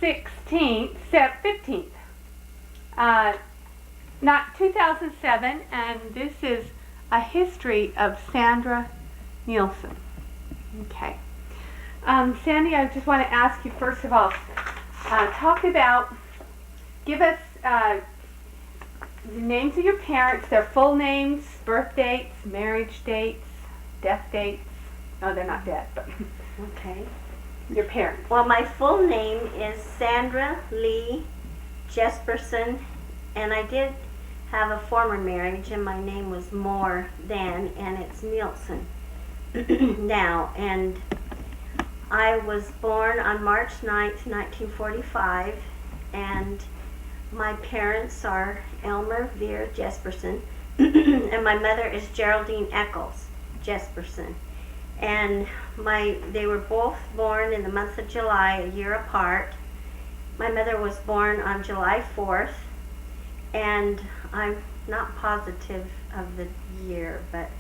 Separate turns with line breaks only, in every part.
15th, not 2007, and this is a history of Sandra Nielson. Okay. Sandy, I just want to ask you first of all, give us the names of your parents, their full names, birth dates, marriage dates, death dates. No, they're not dead, but
Okay.
your parents.
Well, my full name is Sandra Lee Jesperson, and I did have a former marriage, and my name was more then, and it's Nielson now. And I was born on March 9th, 1945, and my parents are Elmer Veer Jesperson, and my mother is Geraldine Eccles Jesperson. And they were both born in the month of July, a year apart. My mother was born on July 4th, and I'm not positive of the year, but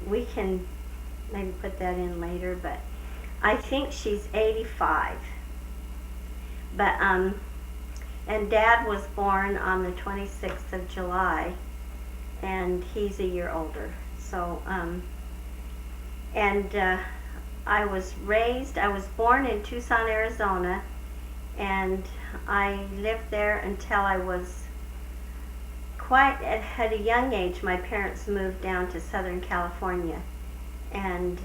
we can maybe put that in later, but I think she's 85. But and Dad was born on the 26th of July, and he's a year older. So I was born in Tucson, Arizona, and I lived there until I was at a young age. My parents moved down to Southern California, and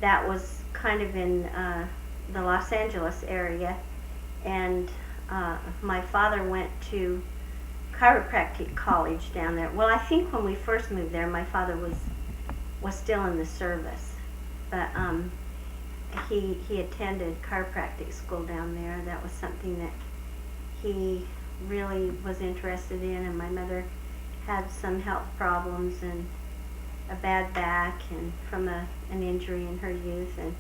that was kind of in the Los Angeles area, and my father went to chiropractic college down there. Well, I think when we first moved there, my father was still in the service, but he attended chiropractic school down there. That was something that he really was interested in, and my mother had some health problems and a bad back and from an injury in her youth, and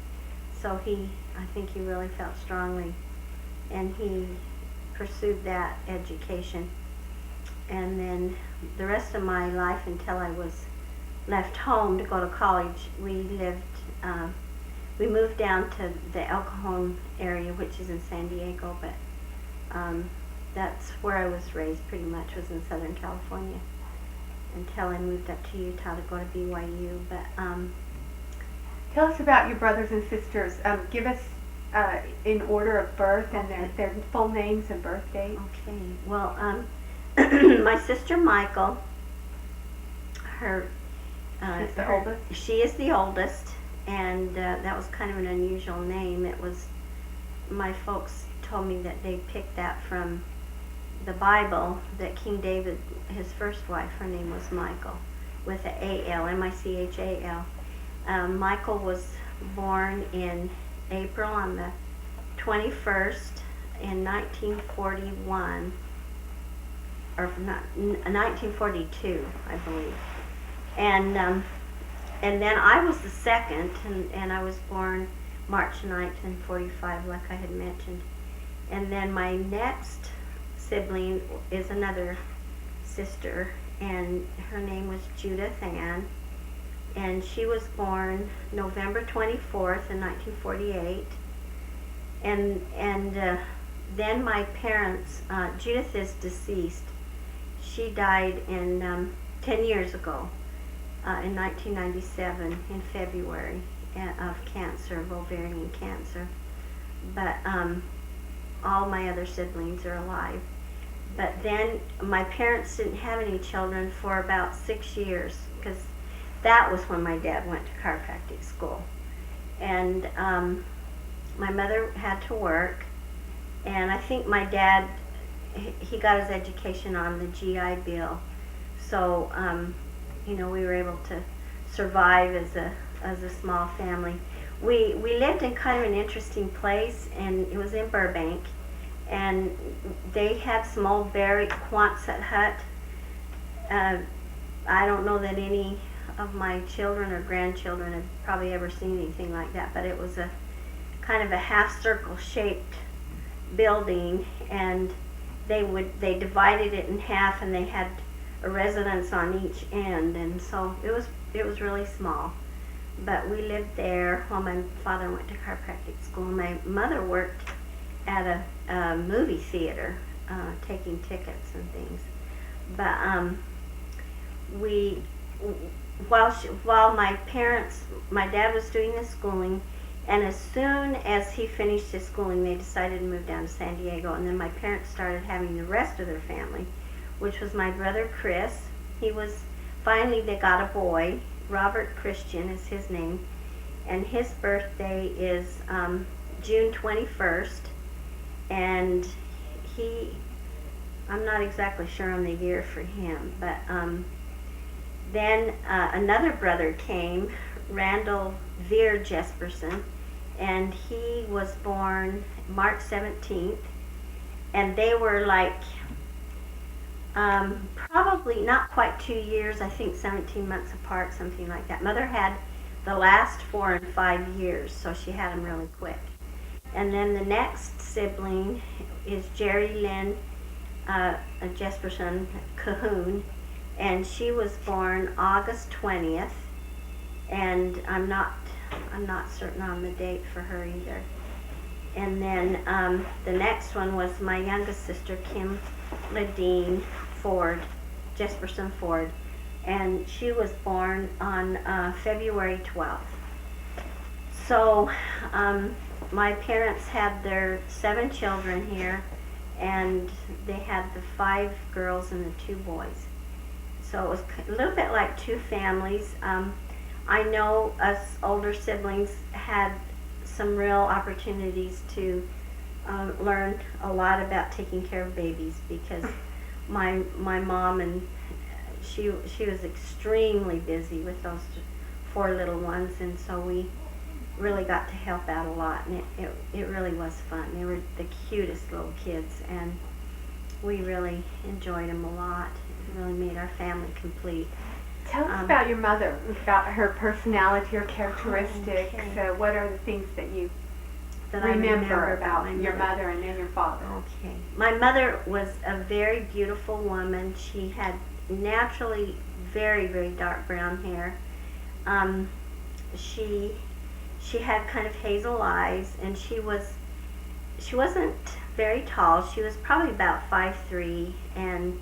so I think he really felt strongly, and he pursued that education. And then the rest of my life, until I was left home to go to college, we moved down to the El Cajon area, which is in San Diego, but that's where I was raised pretty much, was in Southern California, until I moved up to Utah to go to BYU. But
tell us about your brothers and sisters. Give us in order of birth and their full names and birth dates.
Okay. Well, my sister Michael,
She's the oldest?
She is the oldest, and that was kind of an unusual name. It was, my folks told me that they picked that from the Bible, that King David, his first wife, her name was Michael, with a A-L, M-I-C-H-A-L. Michael was born in April on the 21st in 1941, or not, 1942, I believe. And then I was the second, and I was born March 9th in 45, like I had mentioned. And then my next sibling is another sister, and her name was Judith Ann, and she was born November 24th in 1948. And then my parents, Judith is deceased. She died in 10 years ago. In 1997 in February of cancer, of ovarian cancer. But all my other siblings are alive. But then my parents didn't have any children for about 6 years, because that was when my dad went to chiropractic school. And my mother had to work, and I think my dad, he got his education on the GI Bill. So we were able to survive as a small family. We lived in kind of an interesting place, and it was in Burbank, and they had some old barrack Quonset hut. I don't know that any of my children or grandchildren have probably ever seen anything like that, but it was a kind of a half circle shaped building, and they divided it in half, and they had a residence on each end, and so it was really small. But we lived there while my father went to chiropractic school. My mother worked at a movie theater, taking tickets and things. But we, while my dad was doing the schooling, and as soon as he finished his schooling, they decided to move down to San Diego. And then my parents started having the rest of their family, which was my brother Chris. Finally they got a boy. Robert Christian is his name. And his birthday is June 21st. And I'm not exactly sure on the year for him, but then another brother came, Randall Veer Jesperson, and he was born March 17th, and they were like probably not quite 2 years, I think 17 months apart, something like that. Mother had the last 4 and 5 years, so she had them really quick. And then the next sibling is Jerry Lynn Jesperson Cahoon, and she was born August 20th, and I'm not certain on the date for her either. And then the next one was my youngest sister, Kim Ladine Ford, Jesperson Ford, and she was born on February 12th. So my parents had their 7 children here, and they had the 5 girls and the 2 boys. So it was a little bit like 2 families. I know us older siblings had some real opportunities to learn a lot about taking care of babies, because my mom, and she was extremely busy with those 4 little ones, and so we really got to help out a lot, and it really was fun. They were the cutest little kids, and we really enjoyed them a lot. It really made our family complete.
Tell us about your mother, about her personality or characteristics.
Okay.
What are the things that you
That
remember about
my
your mother and then your father?
Okay. My mother was a very beautiful woman. She had naturally very, very dark brown hair. She had kind of hazel eyes, and she wasn't very tall. She was probably about 5'3", and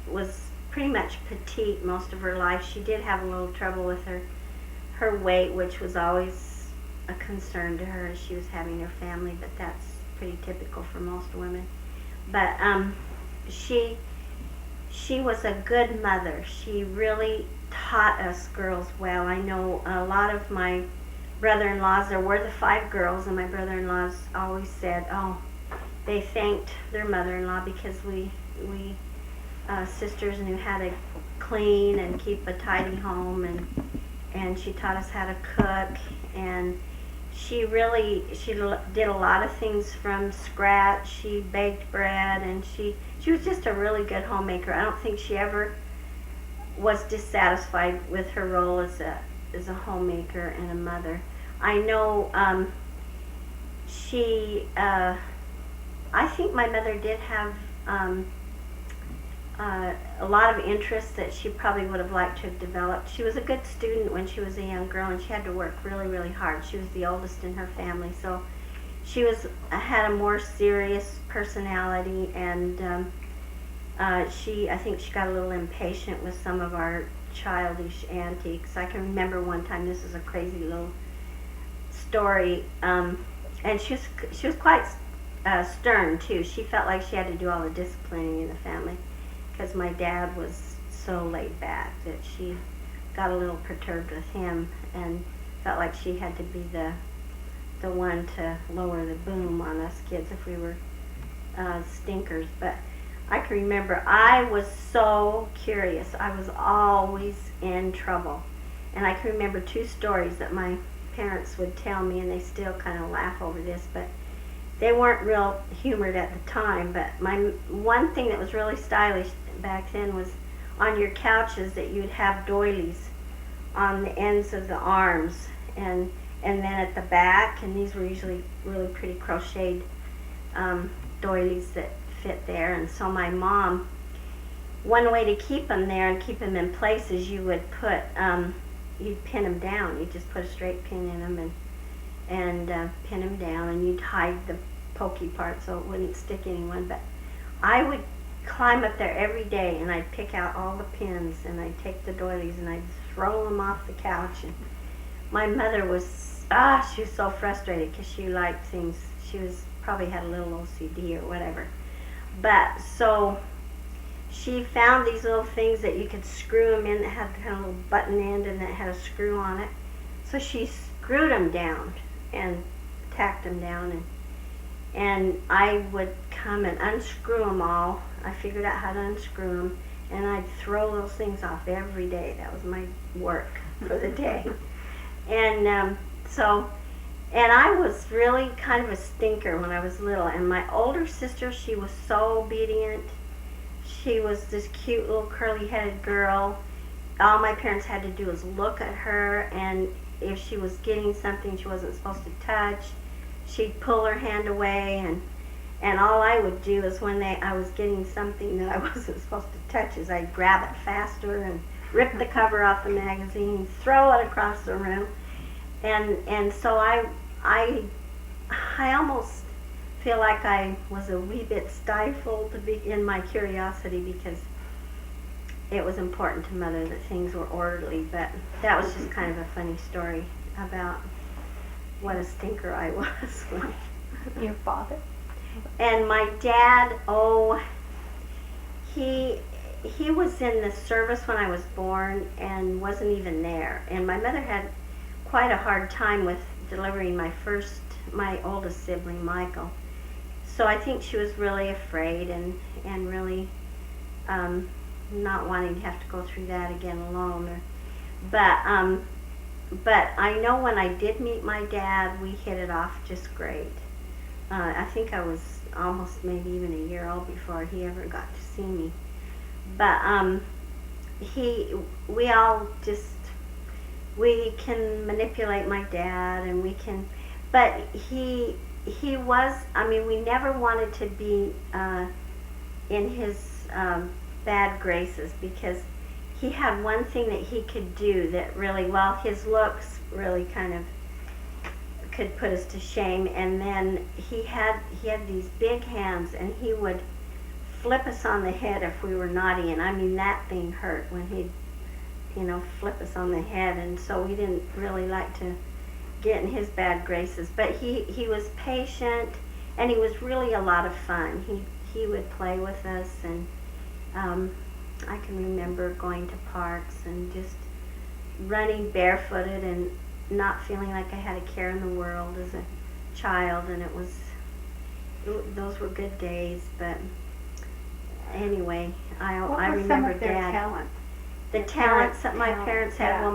was pretty much petite most of her life. She did have a little trouble with her weight, which was always a concern to her as she was having her family, but that's pretty typical for most women. But she was a good mother. She really taught us girls well. I know a lot of my brother-in-laws, there were the 5 girls, and my brother-in-laws always said, oh, they thanked their mother-in-law because we sisters knew how to clean and keep a tidy home, and she taught us how to cook, and she did a lot of things from scratch. She baked bread, and she was just a really good homemaker. I don't think she ever was dissatisfied with her role as a homemaker and a mother. I know I think my mother did have a lot of interests that she probably would have liked to have developed. She was a good student when she was a young girl, and she had to work really, really hard. She was the oldest in her family, so she had a more serious personality, and I think she got a little impatient with some of our childish antics. I can remember one time, this is a crazy little story, and she was quite stern too. She felt like she had to do all the disciplining in the family, because my dad was so laid back that she got a little perturbed with him and felt like she had to be the one to lower the boom on us kids if we were stinkers. But I can remember I was so curious. I was always in trouble. And I can remember 2 stories that my parents would tell me, and they still kind of laugh over this, but they weren't real humored at the time. But one thing that was really stylish back then was on your couches that you'd have doilies on the ends of the arms, and then at the back, and these were usually really pretty crocheted doilies that fit there. And so my mom, one way to keep them there and keep them in place is you would put you'd pin them down. You'd just put a straight pin in them, and pin them down, and you'd hide the pokey part so it wouldn't stick anyone. But I would climb up there every day, and I'd pick out all the pins, and I'd take the doilies, and I'd throw them off the couch. And my mother was, she was so frustrated because she liked things. She was probably had a little OCD or whatever. But so she found these little things that you could screw them in that had kind of a little button end and that had a screw on it. So she screwed them down and tacked them down, and I would come and unscrew them all. I figured out how to unscrew them, and I'd throw those things off every day. That was my work for the day. And and I was really kind of a stinker when I was little. And my older sister, she was so obedient. She was this cute little curly-headed girl. All my parents had to do was look at her, and if she was getting something she wasn't supposed to touch, she'd pull her hand away, and all I would do is when I was getting something that I wasn't supposed to touch is I'd grab it faster and rip the cover off the magazine, throw it across the room, and so I almost feel like I was a wee bit stifled in my curiosity, because it was important to Mother that things were orderly. But that was just kind of a funny story about what a stinker I was.
Your father?
And my dad, he was in the service when I was born and wasn't even there. And my mother had quite a hard time with delivering my oldest sibling, Michael. So I think she was really afraid and really not wanting to have to go through that again alone. But I know when I did meet my dad, we hit it off just great. I think I was almost maybe even a year old before he ever got to see me. But we can manipulate my dad, and but he was, we never wanted to be in his bad graces, because he had one thing that he could do that really, well, his looks really kind of could put us to shame. And then he had these big hands, and he would flip us on the head if we were naughty, and that thing hurt when he'd flip us on the head. And so we didn't really like to get in his bad graces. But he was patient, and he was really a lot of fun. He would play with us, and I can remember going to parks and just running barefooted and not feeling like I had a care in the world as a child. And those were good days. But anyway, I remember
some of their
Dad.
talents?
The talents that my parents had. Well,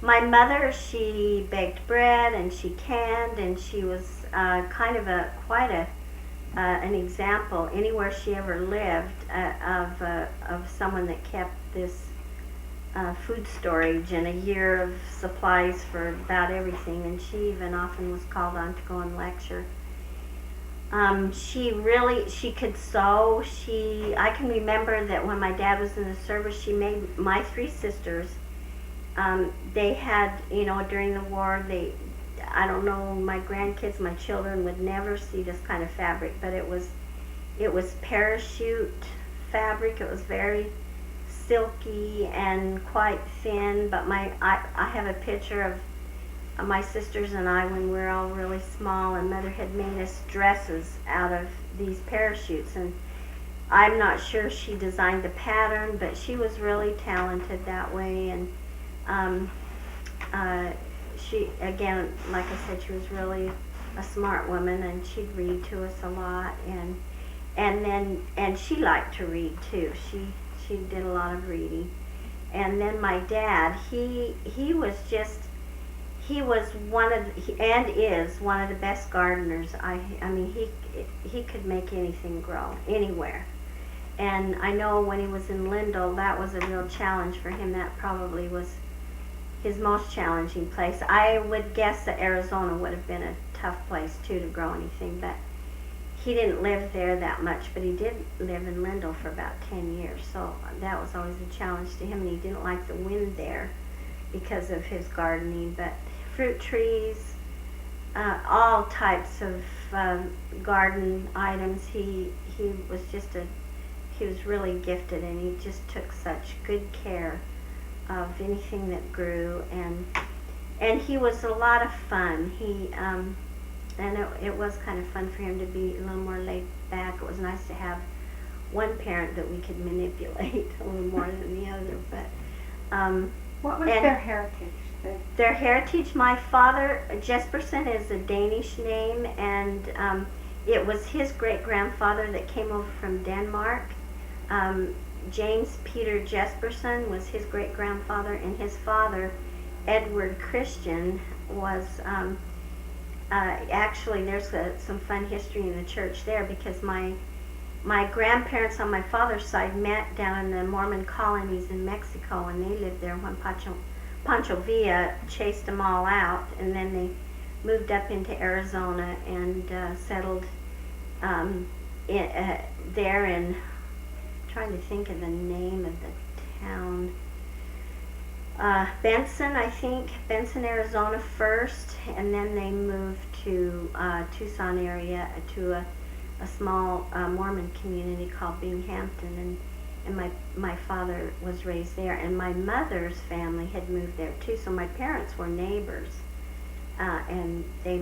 my mother, she baked bread, and she canned, and she was kind of quite an example anywhere she ever lived of someone that kept this food storage and a year of supplies for about everything. And she even often was called on to go and lecture. She could sew. I can remember that when my dad was in the service, she made my three sisters. They had, during the war, I don't know, my grandkids, my children would never see this kind of fabric, but it was parachute fabric. It was very silky and quite thin. But I have a picture of my sisters and I when we were all really small, and Mother had made us dresses out of these parachutes. And I'm not sure she designed the pattern, but she was really talented that way. And she, again, like I said, she was really a smart woman, and she'd read to us a lot, and she liked to read too. She did a lot of reading. And then my dad, he was one of the best gardeners. He could make anything grow anywhere. And I know when he was in Lindell, that was a real challenge for him. That probably was his most challenging place. I would guess that Arizona would have been a tough place too to grow anything, but he didn't live there that much. But he did live in Lindell for about 10 years, so that was always a challenge to him. And he didn't like the wind there because of his gardening. But fruit trees, all types of garden items. He was just he was really gifted, and he just took such good care of anything that grew, and he was a lot of fun. And it was kind of fun for him to be a little more laid back. It was nice to have one parent that we could manipulate a little more than the other. But
what was their heritage?
Their heritage, my father, Jesperson, is a Danish name, and it was his great-grandfather that came over from Denmark. James Peter Jesperson was his great-grandfather, and his father, Edward Christian, was actually, there's some fun history in the church there, because my grandparents on my father's side met down in the Mormon colonies in Mexico, and they lived there when Pancho Villa chased them all out, and then they moved up into Arizona and settled there in, trying to think of the name of the town, Benson, I think, Benson, Arizona first, and then they moved to Tucson area to a small Mormon community called Binghamton, and my father was raised there, and my mother's family had moved there too, so my parents were neighbors, and they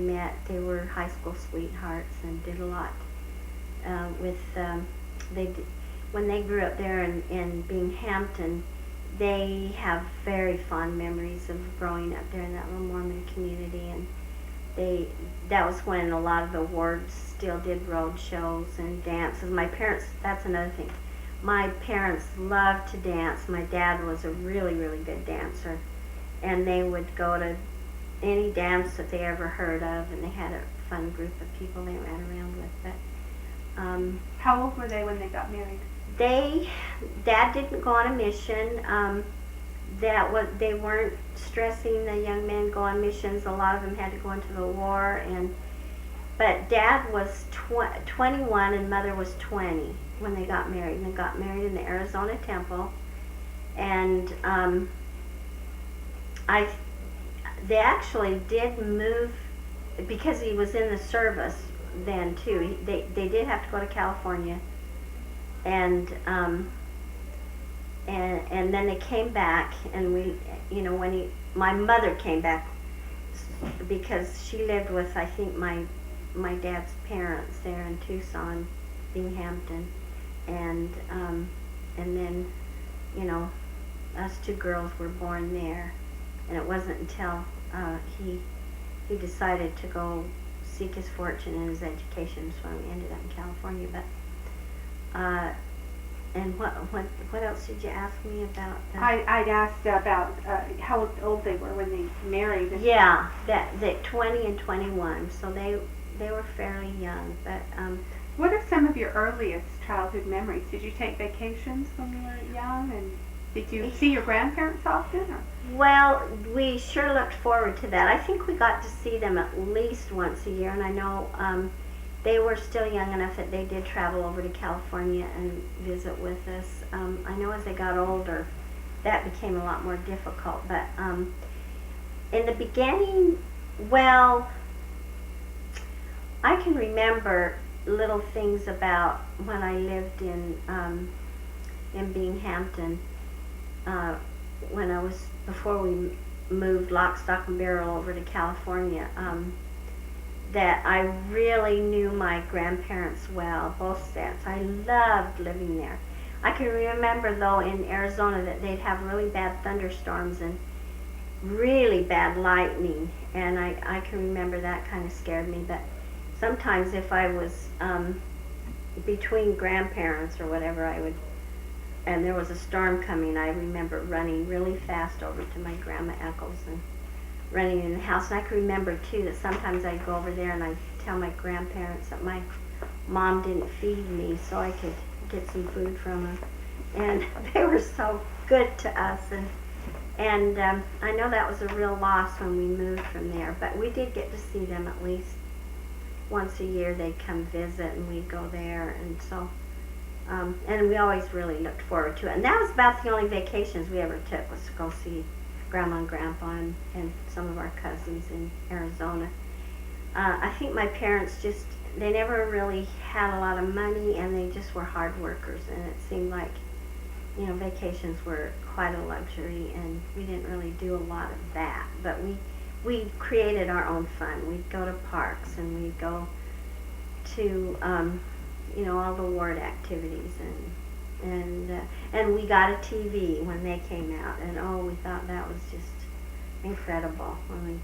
were high school sweethearts and did a lot when they grew up there in Binghamton. They have very fond memories of growing up there in that little Mormon community, and that was when a lot of the wards still did road shows and dances. My parents, that's another thing. My parents loved to dance. My dad was a really, really good dancer, and they would go to any dance that they ever heard of, and they had a fun group of people they ran around with. But
how old were they when they got married?
Dad didn't go on a mission. They weren't stressing the young men go on missions. A lot of them had to go into the war, but Dad was 21 and Mother was 20 when they got married. And they got married in the Arizona Temple, and they actually did move because he was in the service then too. They did have to go to California. And then they came back, and my mother came back because she lived with, I think, my dad's parents there in Tucson, Binghamton, and then us two girls were born there, and it wasn't until he decided to go seek his fortune and his education, so we ended up in California. But and what else did you ask me about?
I'd asked about how old they were when they married.
Yeah, that 20 and 21, so they were fairly young. But
what are some of your earliest childhood memories? Did you take vacations when you were young, and did you see your grandparents often? Or?
Well, we sure looked forward to that. I think we got to see them at least once a year, and I know they were still young enough that they did travel over to California and visit with us. I know as they got older, that became a lot more difficult. But in the beginning, well, I can remember little things about when I lived in Binghamton, when I was, before we moved lock, stock, and barrel over to California. That I really knew my grandparents well, both sets. I loved living there. I can remember, though, in Arizona that they'd have really bad thunderstorms and really bad lightning, and I can remember that kind of scared me. But sometimes if I was between grandparents or whatever, and there was a storm coming, I remember running really fast over to my Grandma Eccles and running in the house. And I can remember too that sometimes I'd go over there and I'd tell my grandparents that my mom didn't feed me so I could get some food from them, and they were so good to us, and I know that was a real loss when we moved from there, but we did get to see them at least once a year. They'd come visit and we'd go there, and so and we always really looked forward to it. And that was about the only vacations we ever took, was to go see Grandma and Grandpa and some of our cousins in Arizona. I think my parents just, they never really had a lot of money, and they just were hard workers, and it seemed like, vacations were quite a luxury, and we didn't really do a lot of that. But we created our own fun. We'd go to parks, and we'd go to all the ward activities, and we got a TV when they came out, and we thought that was just incredible when we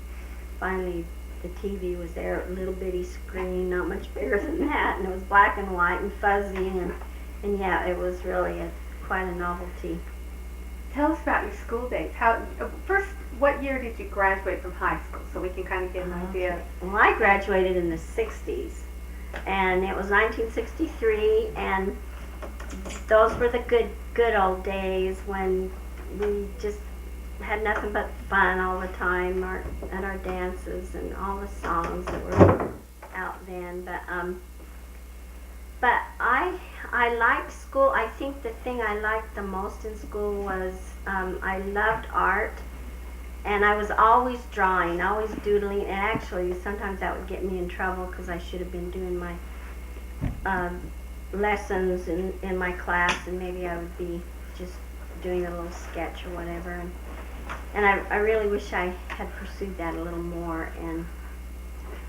finally, the TV was there, a little bitty screen, not much bigger than that, and it was black and white and fuzzy, and yeah, it was really quite a novelty.
Tell us about your school days. First, what year did you graduate from high school, so we can kind of get an idea?
Well, I graduated in the 60s, and it was 1963, and those were the good old days when we just had nothing but fun all the time, at our dances and all the songs that were out then. But I liked school. I think the thing I liked the most in school was I loved art, and I was always drawing, always doodling, and actually sometimes that would get me in trouble because I should have been doing my lessons in my class, and maybe I would be just doing a little sketch or whatever. And I really wish I had pursued that a little more. And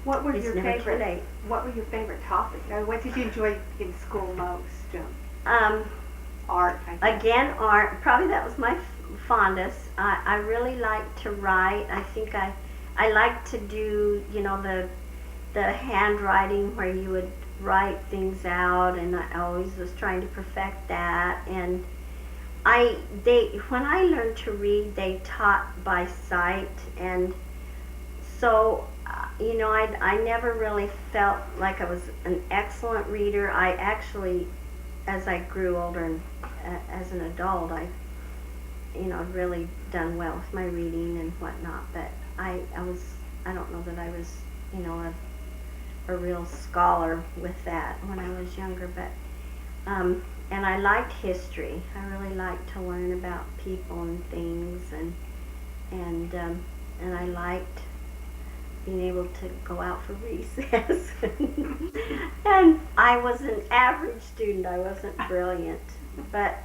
what were
it's
your
never
favorite?
too late.
What were your favorite topics? What did you enjoy in school most? Art. I think.
Again, art. Probably that was my fondest. I really liked to write. I think I liked to do the handwriting where you would write things out, and I always was trying to perfect that. And when I learned to read, they taught by sight, and so I never really felt like I was an excellent reader. I actually, as I grew older and as an adult, I've really done well with my reading and whatnot. But I don't know that I was a real scholar with that when I was younger. But and I liked history. I really liked to learn about people and things, and I liked being able to go out for recess. And I was an average student. I wasn't brilliant, but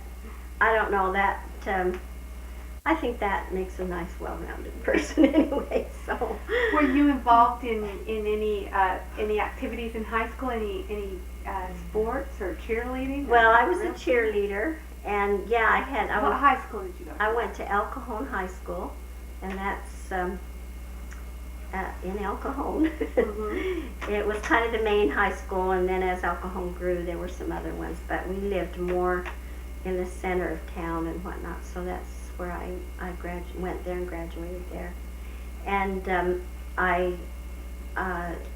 I don't know that. I think that makes a nice, well-rounded person anyway. So.
Were you involved in any activities in high school? Any sports or cheerleading?
Well, I was a cheerleader, and yeah,
What high school did you go to?
I went to El Cajon High School, and that's in El Cajon. Mm-hmm. It was kind of the main high school, and then as El Cajon grew, there were some other ones, but we lived more in the center of town and whatnot, so that's where I went there and graduated there. And I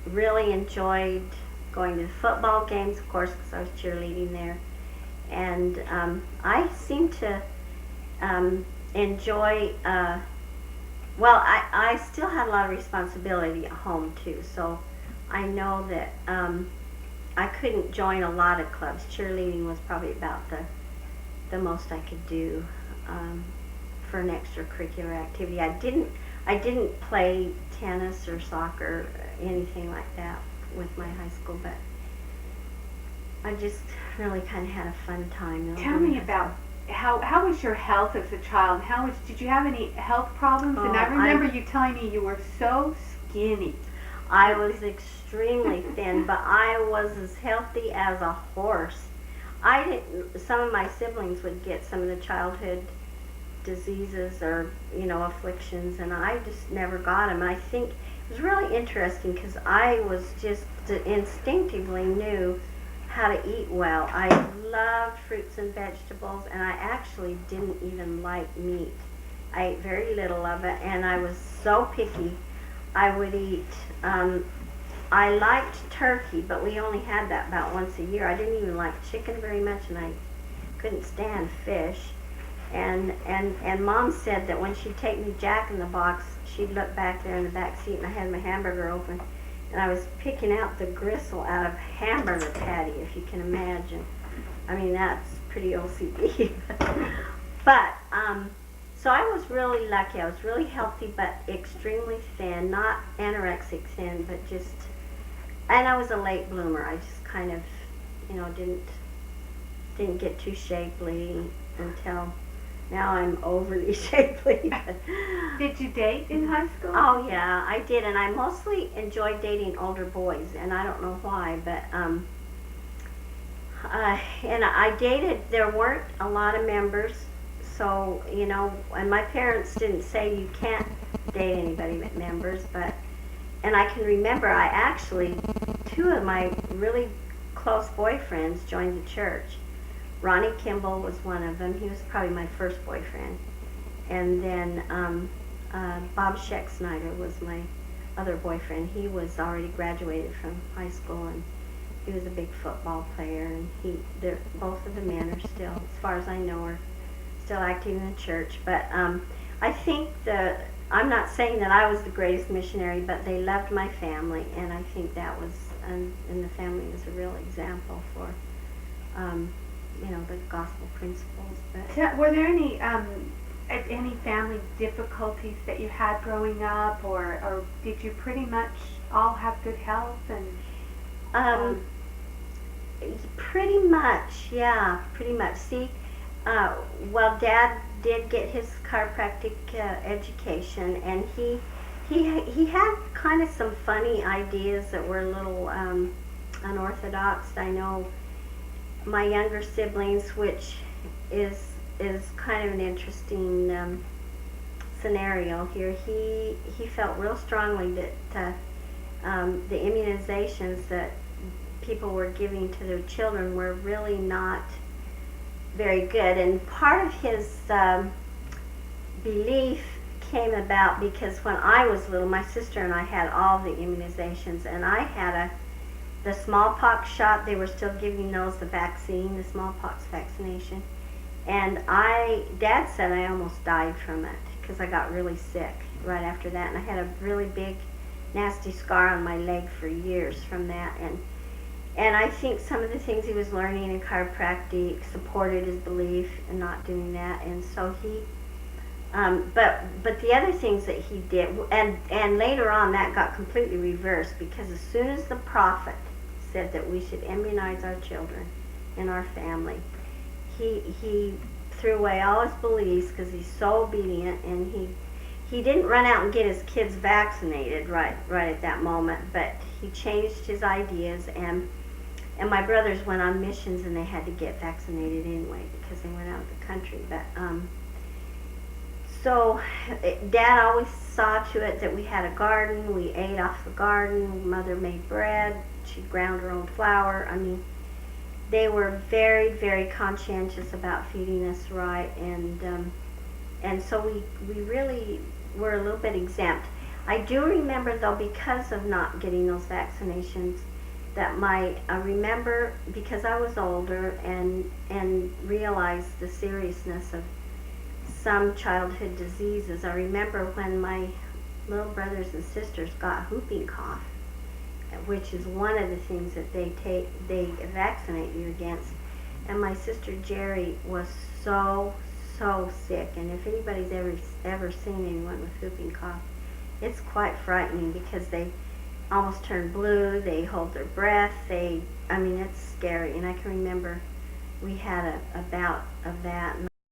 really enjoyed going to the football games, of course, because I was cheerleading there. And I seem to enjoy, I still had a lot of responsibility at home too, so I know that I couldn't join a lot of clubs. Cheerleading was probably about the most I could do for an extracurricular activity. I didn't play tennis or soccer or anything like that with my high school, but I just really kind of had a fun time.
Tell me about how was your health as a child? Did you have any health problems? And I remember you telling me you were so skinny.
I was extremely thin, but I was as healthy as a horse. Some of my siblings would get some of the childhood diseases or afflictions, and I just never got them. I think it was really interesting because I was just instinctively knew how to eat well. I loved fruits and vegetables, and I actually didn't even like meat. I ate very little of it, and I was so picky. I would eat, I liked turkey, but we only had that about once a year. I didn't even like chicken very much, and I couldn't stand fish. And Mom said that when she'd take me Jack in the Box, she'd look back there in the back seat, and I had my hamburger open, and I was picking out the gristle out of hamburger patty, if you can imagine. I mean, that's pretty OCD. But So I was really lucky. I was really healthy, but extremely thin. Not anorexic thin, but just. And I was a late bloomer. I just kind of, didn't get too shapely until now. I'm overly shapely.
Did you date in high school?
Oh yeah, I did, and I mostly enjoyed dating older boys, and I don't know why, but and I dated. There weren't a lot of members, so and my parents didn't say you can't date anybody with members, but and I can remember I actually two of my really close boyfriends joined the church. Ronnie Kimball was one of them. He was probably my first boyfriend, and then Bob Scheck-Snyder was my other boyfriend. He was already graduated from high school, and he was a big football player. And both of the men are still, as far as I know, are still active in the church. But I think I'm not saying that I was the greatest missionary, but they loved my family, and I think that was, and the family was a real example for, the gospel principles. But
Were there any family difficulties that you had growing up, or did you pretty much all have good health and?
Pretty much, yeah, pretty much. See, well, Dad did get his chiropractic education, and he had kind of some funny ideas that were a little unorthodox. I know my younger siblings, which is kind of an interesting scenario here. He felt real strongly that the immunizations that people were giving to their children were really not very good, and part of his belief came about because when I was little, my sister and I had all the immunizations, and I had the smallpox shot. They were still giving those, the vaccine, the smallpox vaccination, and Dad said I almost died from it because I got really sick right after that, and I had a really big nasty scar on my leg for years from that, and I think some of the things he was learning in chiropractic supported his belief in not doing that, and so he, but the other things that he did, and later on that got completely reversed, because as soon as the prophet said that we should immunize our children in our family, he threw away all his beliefs because he's so obedient, and he didn't run out and get his kids vaccinated right at that moment, but he changed his ideas, and my brothers went on missions and they had to get vaccinated anyway because they went out of the country. But so Dad always saw to it that we had a garden. We ate off the garden. Mother made bread. She ground her own flour. I mean, they were very, very conscientious about feeding us right, and so we really were a little bit exempt. I do remember, though, because of not getting those vaccinations, that I remember, because I was older and realized the seriousness of some childhood diseases. I remember when my little brothers and sisters got whooping cough, which is one of the things that they vaccinate you against. And my sister Jerry was so sick, and if anybody's ever seen anyone with whooping cough, it's quite frightening because they almost turn blue, they hold their breath, it's scary. And I can remember we had a bout of that.